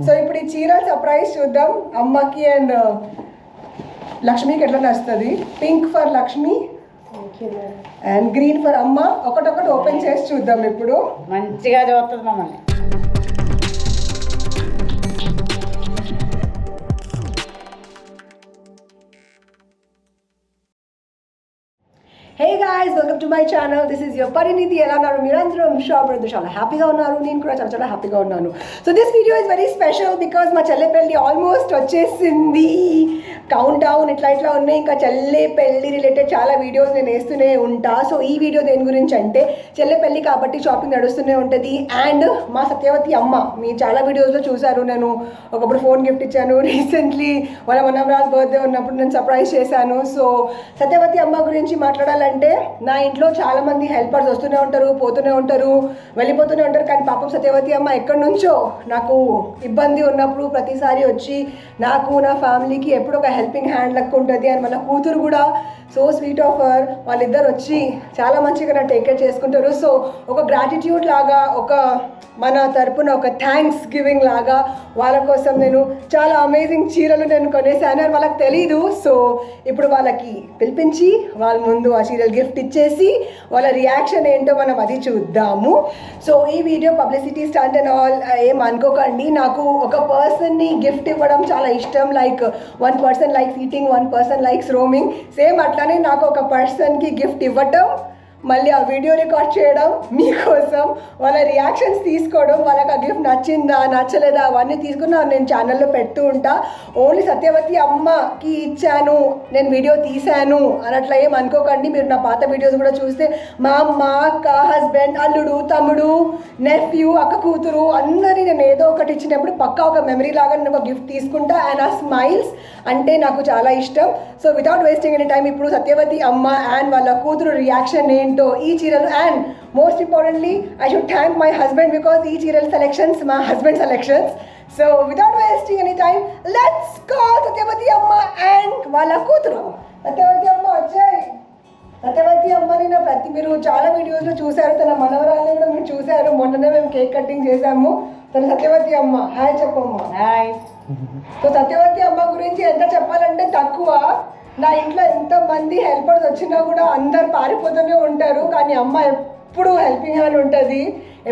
So ఇప్పుడు ఈ చీర సర్ప్రైజ్ చూద్దాం అమ్మకి అండ్ లక్ష్మికి ఎట్లా నచ్చుతుంది. Pink for Lakshmi and green for అమ్మ. ఒకటొకటి ఓపెన్ చేసి చూద్దాం ఇప్పుడు. మంచిగా చూస్తుంది మమ్మల్ని. Hey guys, welcome to my channel. This is your Parinidhi. ఎలా ఉన్నారు మీరందరూ? షాప్ చాలా హ్యాపీగా ఉన్నారు, నేను కూడా చాలా హ్యాపీగా ఉన్నాను. So this video is very special because మా చెల్లె పెళ్ళి ఆల్మోస్ట్ వచ్చేసింది. కౌంట్ డౌన్ ఇట్లా ఉన్నాయి. ఇంకా చెల్లె పెళ్ళి రిలేటెడ్ చాలా వీడియోస్ నేను వేస్తూనే ఉంటా. సో ఈ వీడియో దేని గురించి అంటే చెల్లె పెళ్ళి కాబట్టి షాపింగ్ నడుస్తూనే ఉంటుంది. అండ్ మా సత్యవతి అమ్మ మీరు చాలా వీడియోస్లో చూశారు. నేను ఒకప్పుడు ఫోన్ గిఫ్ట్ ఇచ్చాను. రీసెంట్లీ వాళ్ళ మనవరాలు బర్త్డే ఉన్నప్పుడు నేను సర్ప్రైజ్ చేశాను. సో సత్యవతి అమ్మ గురించి మాట్లాడాలంటే నా ఇంట్లో చాలా మంది హెల్పర్స్ వస్తూనే ఉంటారు, పోతూనే ఉంటారు, వెళ్ళిపోతూనే ఉంటారు. కానీ పాపం సత్యవతి అమ్మ ఎక్కడి నుంచో నాకు ఇబ్బంది ఉన్నప్పుడు ప్రతిసారి వచ్చి నాకు నా ఫ్యామిలీకి ఎప్పుడు ఒక హెల్పింగ్ హ్యాండ్ లెక్క ఉంటుంది. అండ్ మన కూతురు కూడా సో స్వీట్ ఆఫ్ హర్. వాళ్ళిద్దరు వచ్చి చాలా మంచిగా నా టేక్ కేర్ చేసుకుంటారు. సో ఒక గ్రాటిట్యూడ్ లాగా, ఒక మన తరపున ఒక థ్యాంక్స్ గివింగ్ లాగా వాళ్ళ కోసం నేను చాలా అమేజింగ్ చీరలు నేను కొనేసాను. అని వాళ్ళకి తెలీదు. సో ఇప్పుడు వాళ్ళకి పిలిపించి వాళ్ళ ముందు ఆ చీరలు గిఫ్ట్ ఇచ్చేసి వాళ్ళ రియాక్షన్ ఏంటో మనం అది చూద్దాము. సో ఈ video publicity stunt and all ఏం అనుకోకండి. నాకు ఒక పర్సన్ని గిఫ్ట్ ఇవ్వడం చాలా ఇష్టం. Like one person likes eating, one person likes roaming. Same అట్లానే నాకు ఒక పర్సన్కి గిఫ్ట్ ఇవ్వటం, మళ్ళీ ఆ వీడియో రికార్డ్ చేయడం, మీకోసం వాళ్ళ రియాక్షన్స్ తీసుకోవడం, వాళ్ళకి ఆ గిఫ్ట్ నచ్చిందా నచ్చలేదా అవన్నీ తీసుకుని నేను ఛానల్లో పెడుతూ ఉంటా. ఓన్లీ సత్యవతి అమ్మకి ఇచ్చాను, నేను వీడియో తీశాను అని అట్లా ఏం అనుకోకండి. మీరు నా పాత వీడియోస్ కూడా చూస్తే మా అమ్మ, అక్క, హస్బెండ్, అల్లుడు, తమ్ముడు, నెఫ్యూ, అక్క కూతురు అందరినీ నేను ఏదో ఒకటి ఇచ్చినప్పుడు పక్కా ఒక మెమరీ లాగా నేను ఒక గిఫ్ట్ తీసుకుంటా. అండ్ ఆ స్మైల్స్ అంటే నాకు చాలా ఇష్టం. So without wasting any time ఇప్పుడు సత్యవతి అమ్మ అండ్ వాళ్ళ కూతురు రియాక్షన్ ఏంటో ఈ చీరలు. And most importantly I should thank my husband because ఈ చీరల సెలెక్షన్స్ మా husband selections. So without wasting any time let's call Satyavathi అమ్మ అండ్ వాళ్ళ కూతురు. సత్యవతి అమ్మ వచ్చాయి. సత్యవతి అమ్మని నా మీరు చాలా వీడియోస్లో చూశారు. తన మనవరాలను కూడా మీరు చూశారు. మొన్ననే మేము కేక్ కటింగ్ చేశాము. తన సత్యవతి అమ్మ హాయ్ చెప్పమ్మ. హాయ్. సో సత్యవతి అమ్మ గురించి ఎంత చెప్పాలంటే తక్కువ. నా ఇంట్లో ఎంతమంది హెల్పర్స్ వచ్చినా కూడా అందరు పారిపోతూనే ఉంటారు. కానీ అమ్మ ఎప్పుడు హెల్పింగ్ హ్యాండ్ ఉంటుంది.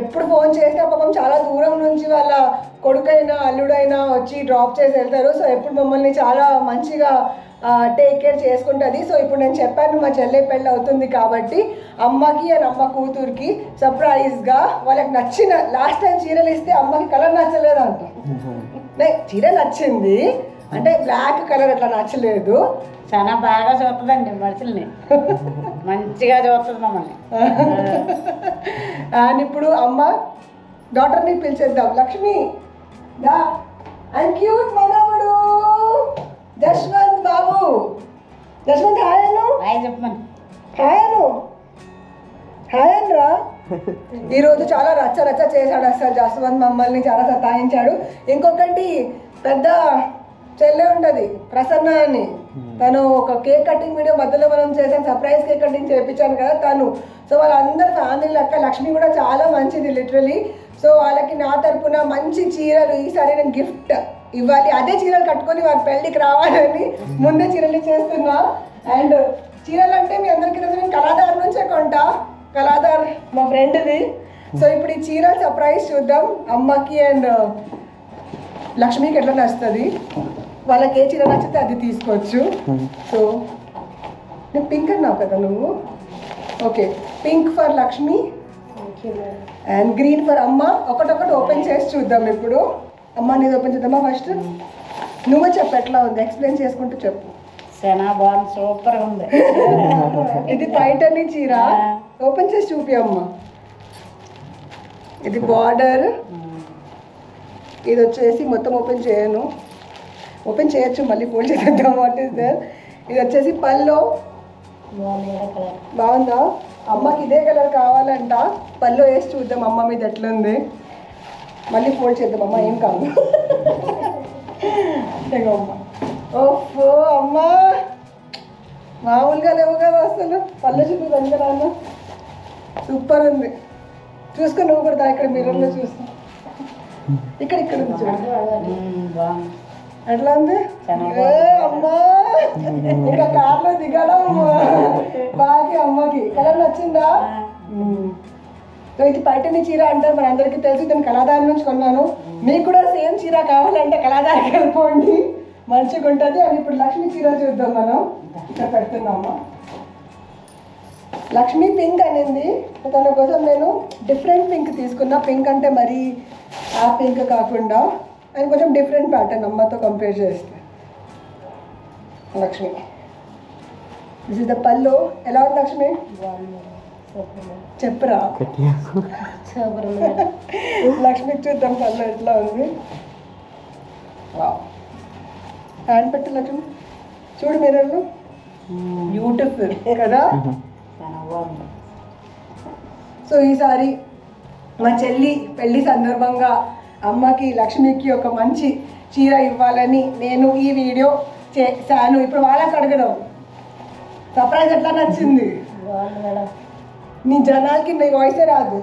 ఎప్పుడు ఫోన్ చేసినా పాపం చాలా దూరం నుంచి వాళ్ళ కొడుకైనా అల్లుడైనా వచ్చి డ్రాప్ చేసి వెళ్తారు. సో ఎప్పుడు మమ్మల్ని చాలా మంచిగా టేక్ కేర్ చేసుకుంటుంది. సో ఇప్పుడు నేను చెప్పాను మా చెల్లె పెళ్ళి అవుతుంది కాబట్టి అమ్మకి అండ్ అమ్మ కూతురికి సర్ప్రైజ్గా వాళ్ళకి నచ్చిన లాస్ట్ టైం చీరలు ఇస్తే అమ్మకి కలర్ నచ్చలేదు అంట. చీర నచ్చింది అంటే బ్లాక్ కలర్ అట్లా నచ్చలేదు. చాలా బాగా చూస్తుందండి మనుషుల్ని, మంచిగా చూస్తుంది మమ్మల్ని. అండ్ ఇప్పుడు అమ్మ డాటర్ని పిలిచేద్దాం. లక్ష్మి దా అండ్ క్యూట్ మనవడు జశ్వంత్ బాబు. జశ్వంత్ హాయ్ అను. హాయ్ చెప్పమని. హాయ్ అను. హాయ్ అనరా. ఈరోజు చాలా రచ్చ చేశాడు అసలు జశ్వంత్. మమ్మల్ని చాలా సతాయించాడు. ఇంకొకటి పెద్ద చెల్లె ఉంటుంది ప్రసన్న అని, తను ఒక కేక్ కటింగ్ వీడియో మధ్యలో మనం చేసాం, సర్ప్రైజ్ కేక్ కటింగ్ చేయించాను కదా తను. సో వాళ్ళందరూ ఫ్యామిలీ లెక్క. లక్ష్మి కూడా చాలా మంచిది లిటరలీ. సో వాళ్ళకి నా తరపున మంచి చీరలు ఈసారి నేను గిఫ్ట్ ఇవ్వాలి. అదే చీరలు కట్టుకొని వాళ్ళ పెళ్ళికి రావాలని ముందే చీరలు చేస్తున్నా. అండ్ చీరలు అంటే మీ అందరికీ తెలుసు, నేను కళాదార్ నుంచే కొంటా. కళాదార్ మా ఫ్రెండ్ది. సో ఇప్పుడు ఈ చీర సర్ప్రైజ్ చూద్దాం అమ్మకి అండ్ లక్ష్మికి ఎట్లా నచ్చుతుంది. వాళ్ళకి ఏ చీర నచ్చితే అది తీసుకోవచ్చు. సో నేను పింక్ అన్నావు కదా నువ్వు. Okay, pink for Lakshmi and green for అమ్మ. ఒకటొకటి ఓపెన్ చేసి చూద్దాం ఇప్పుడు. అమ్మ నీది ఓపెన్ చేద్దామా ఫస్ట్? నువ్వే చెప్పు ఎట్లా ఉంది, ఎక్స్ప్లెయిన్ చేసుకుంటూ చెప్పు. చాలా బాగుంది, సూపర్గా ఉంది. ఇది పైటని చీర. ఓపెన్ చేసి చూపి అమ్మ. ఇది బార్డర్. ఇది వచ్చేసి మొత్తం ఓపెన్ చేయను, ఓపెన్ చేయొచ్చు మళ్ళీ ఫోల్డ్ చేద్దాం. What is there. ఇది వచ్చేసి పల్లో. బాగుందా? అమ్మకి ఇదే కలర్ కావాలంట. పల్లో వేసి చూద్దాం అమ్మ మీద ఎట్లుంది. మళ్ళీ ఫోల్డ్ చేద్దాం అమ్మ, ఏం కాదు. అమ్మ ఓహో అమ్మ మామూలుగా లేవు కదా అసలు. పళ్ళు చూపి వెనకరాన్న సూపర్ ఉంది. చూసుకో నువ్వు కూడా ఇక్కడ మిర్రర్లో చూస్తా. ఇక్కడ ఇక్కడ ఉంది చూడు. బాగుంది. ఎట్లా ఉంది? చాలా ఏ అమ్మా, ఇంకా కార్లో దిగడం బాగా అమ్మకి. కలర్ నచ్చిందా? సో ఇది పైటని చీర అంటారు, మన అందరికీ తెలుసు. నేను కళాదారి నుంచి కొన్నాను. మీకు కూడా సేమ్ చీర కావాలంటే కళాదారికి వెళ్ళిపోండి, మంచిగా ఉంటుంది. అని ఇప్పుడు లక్ష్మీ చీర చూద్దాం మనం. ఇక్కడ పెడుతున్నామా, లక్ష్మీ పింక్ అనేది. తన కోసం నేను డిఫరెంట్ పింక్ తీసుకున్నా. పింక్ అంటే మరీ ఆ పింక్ కాకుండా అది కొంచెం డిఫరెంట్ ప్యాటర్న్ అమ్మతో కంపేర్ చేస్తే. లక్ష్మి, దిస్ ఇస్ ద పళ్ళు. ఎలా ఉంది లక్ష్మి? చెప్పరా లక్ష్మికి చూద్దాం పళ్ళు ఎట్లా ఉంది. హ్యాండ్ పెట్టు లక్ష్మి, చూడు మిర్రర్లో. బ్యూటిఫుల్ కదా? సో ఈసారి మా చెల్లి పెళ్లి సందర్భంగా అమ్మకి లక్ష్మికి ఒక మంచి చీర ఇవ్వాలని నేను ఈ వీడియో చేశాను. ఇప్పుడు వాళ్ళకి అడగడం సర్ప్రైజ్ ఎట్లా నచ్చింది? నీ జనాలకి నీ వాయిసే రాదు,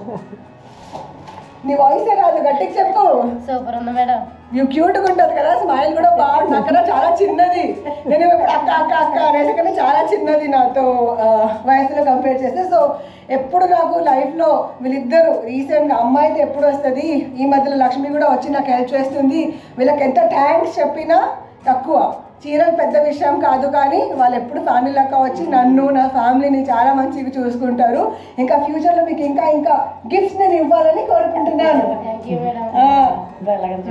నీ వాయిసే రాదు, గట్టికి చెప్పు. సూపర్ ఉంది మేడం. నువ్వు క్యూట్గా ఉంటుంది కదా, స్మైల్ కూడా బాగుంది. నాకన్నా చాలా చిన్నది. నేను ఇప్పుడు అక్క అక్క అక్క అనేసి కన్నా చాలా చిన్నది నాతో వయసులో కంపేర్ చేస్తే. సో ఎప్పుడు నాకు లైఫ్లో వీళ్ళిద్దరు రీసెంట్గా అమ్మాయి అయితే ఎప్పుడు వస్తుంది, ఈ మధ్యలో లక్ష్మి కూడా వచ్చి నాకు హెల్ప్ చేస్తుంది. వీళ్ళకి ఎంత థ్యాంక్స్ చెప్పినా తక్కువ. చీరలు పెద్ద విషయం కాదు, కానీ వాళ్ళు ఎప్పుడు ఫ్యామిలీ లెక్క వచ్చి నన్ను నా ఫ్యామిలీని చాలా మంచిగా చూసుకుంటారు. ఇంకా ఫ్యూచర్లో మీకు ఇంకా ఇంకా గిఫ్ట్స్ నేను ఇవ్వాలని కోరుకుంటున్నాను.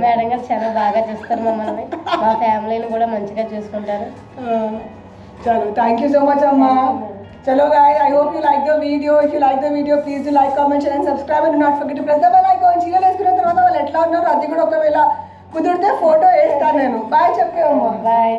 మేడం గారు చాలా బాగా చూస్తారు మమ్మల్ని, మా ఫ్యామిలీని కూడా మంచిగా చూసుకుంటారు. చలో, థ్యాంక్ యూ సో మచ్ అమ్మా. Chalo guys, I hope you like the video. If you like the video, please do like, comment, share and subscribe, and do not forget to press the bell icon. చీరలు వేసుకున్న తర్వాత వాళ్ళు ఎట్లా ఉన్నారు అది కూడా ఒకవేళ కుదిరితే ఫోటో వేస్తాను నేను. బాయ్ చెప్పే అమ్మా. బాయ్.